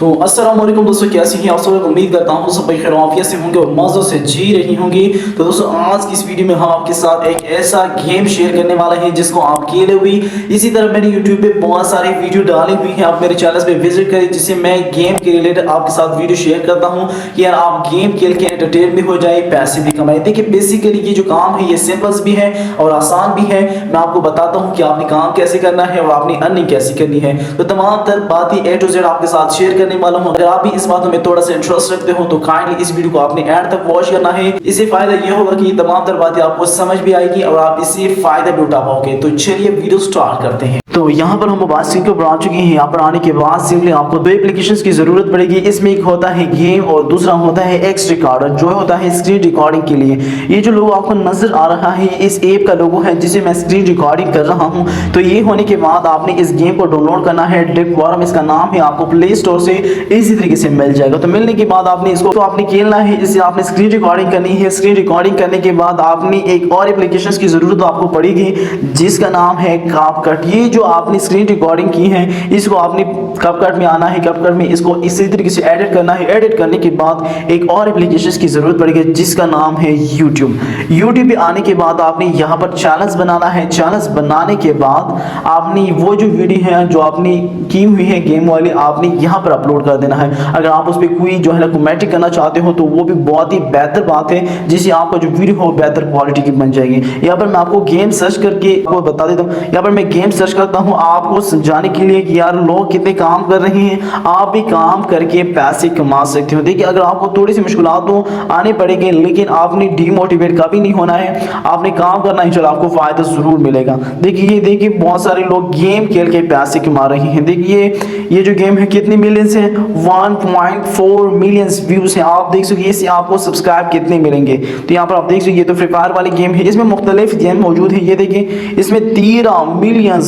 तो अस्सलाम वालेकुम दोस्तों, कैसे हैं आप सब? उम्मीद करता हूँ सब खैर आफियत से होंगे और मज़ों से जी रही होंगी। तो दोस्तों आज की इस वीडियो में हम आपके साथ एक ऐसा गेम शेयर करने वाला है जिसको आप खेले हुई। इसी तरह मैंने यूट्यूब पे बहुत सारे वीडियो डाली हुई हैं, आप मेरे चैनल पे विजिट करें जिससे मैं गेम के रिलेटेड आपके साथ वीडियो शेयर करता हूँ कि यार आप गेम खेल के एंटरटेन भी हो जाए, पैसे भी कमाए। देखिए बेसिकली ये जो काम है ये सिंपल भी है और आसान भी है। मैं आपको बताता हूँ कि आपने काम कैसे करना है और आपने अर्निंग कैसे करनी है। तो तमाम तर बातें A to Z आपके साथ शेयर करने वाला हूं। अगर आप भी इस बातों में थोड़ा सा इंटरेस्ट रखते हो तो काइंडली इस वीडियो को आपने एंड तक वॉच करना है। इससे फायदा ये होगा कि तमाम तर बातें आपको समझ भी आएगी और आप इससे फायदा भी उठा पाओगे। तो चलिए वीडियो स्टार्ट करते हैं। तो यहाँ पर हम मोबाइल स्क्रीन के ऊपर आ चुके हैं। यहाँ पर आने के बाद सिंपली आपको दो एप्लीकेशंस की जरूरत पड़ेगी। इसमें एक होता है गेम और दूसरा होता है एक्स रिकॉर्डर, जो होता है स्क्रीन रिकॉर्डिंग के लिए। ये जो लोगो आपको नजर आ रहा है इस ऐप का लोगो है जिसे मैं स्क्रीन रिकॉर्डिंग कर रहा हूँ। तो ये होने के बाद आपने इस गेम को डाउनलोड करना है। डिक वॉर्म इसका नाम है, आपको प्ले स्टोर से इसी तरीके से मिल जाएगा। तो मिलने के बाद आपने इसको आपने खेलना है, इससे आपने स्क्रीन रिकॉर्डिंग करनी है। स्क्रीन रिकॉर्डिंग करने के बाद आपने एक और एप्लीकेशन की जरूरत आपको पड़ेगी जिसका नाम है कैपकट। ये जो आपने स्क्रीन रिकॉर्डिंग की है इसको आपने कैपकट में आना है। कैपकट में इसको इसी तरीके से एडिट करना है। एडिट करने के बाद एक और एप्लीकेशन की जरूरत पड़ेगी जिसका नाम है यूट्यूब। यूट्यूब पे आने के बाद आपने यहाँ पर चैनल्स बनाना है। चैनल्स बनाने के बाद आपने वो जो वीडियो है जो आपने की हुई है गेम वाली आपने यहाँ पर अपलोड कर देना है। अगर आप उस पर कोई जो है ना कमेंट करना चाहते हो तो वो भी बहुत ही बेहतर बात है जिससे आपका जो वीडियो हो बेहतर क्वालिटी की बन जाएगी। यहाँ पर मैं आपको गेम सर्च करके आपको बता देता हूँ। यहाँ पर मैं गेम सर्च करता हूँ आपको समझाने के लिए कि यार लोग कितने काम कर रहे हैं, आप भी काम करके पैसे कमा सकते हो। देखिए अगर आपको थोड़ी सी मुश्किलात तो आने पड़ेंगे लेकिन आपने डीमोटिवेट कभी नहीं होना है, आपने काम करना है, चलो आपको फायदा जरूर मिलेगा। देखिए बहुत सारे लोग गेम खेल के पैसे कमा रहे हैं। देखिए ये जो गेम है कितने मिलियंस है, 1.4 मिलियन व्यूज है। आप देख सकते इससे आपको सब्सक्राइब कितने मिलेंगे। तो यहाँ पर आप देख सकते ये तो फ्री फायर वाली गेम है, इसमें मुख्तलिफ गेम मौजूद है। ये देखिए इसमें 13 मिलियन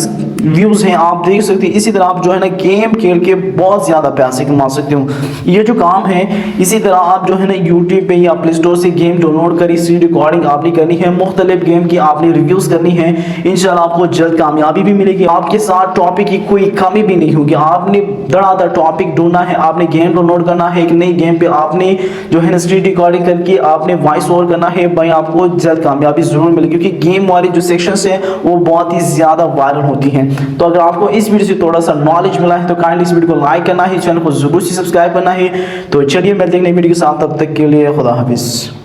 व्यूज हैं, आप देख सकते हैं। इसी तरह आप जो है ना गेम खेल के बहुत ज्यादा पैसे कमा सकते हो। ये जो काम है इसी तरह आप जो है ना यूट्यूब पे या प्ले स्टोर से गेम डाउनलोड करी, स्क्रीन रिकॉर्डिंग आपने करनी है, मुख्तलिफ गेम की आपने रिव्यूज करनी है। इंशाल्लाह आपको जल्द कामयाबी भी मिलेगी, आपके साथ टॉपिक की कोई कमी भी नहीं होगी। आपने धड़ाधड़ टॉपिक ढूंढना है, आपने गेम डाउनलोड करना है। एक नई गेम पे आपने जो है ना स्क्रीन रिकॉर्डिंग करके आपने वॉइस ओवर करना है। भाई आपको जल्द कामयाबी जरूर मिलेगी क्योंकि गेम वाली जो सेक्शंस है वो बहुत ही ज्यादा वायरल होती हैं। तो अगर आपको इस वीडियो से थोड़ा सा नॉलेज मिला है तो काइंडली इस वीडियो को लाइक करना है, चैनल को जरूर से सब्सक्राइब करना है। तो चलिए मिलते हैं नई वीडियो के साथ, तब तक के लिए खुदा हाफिज।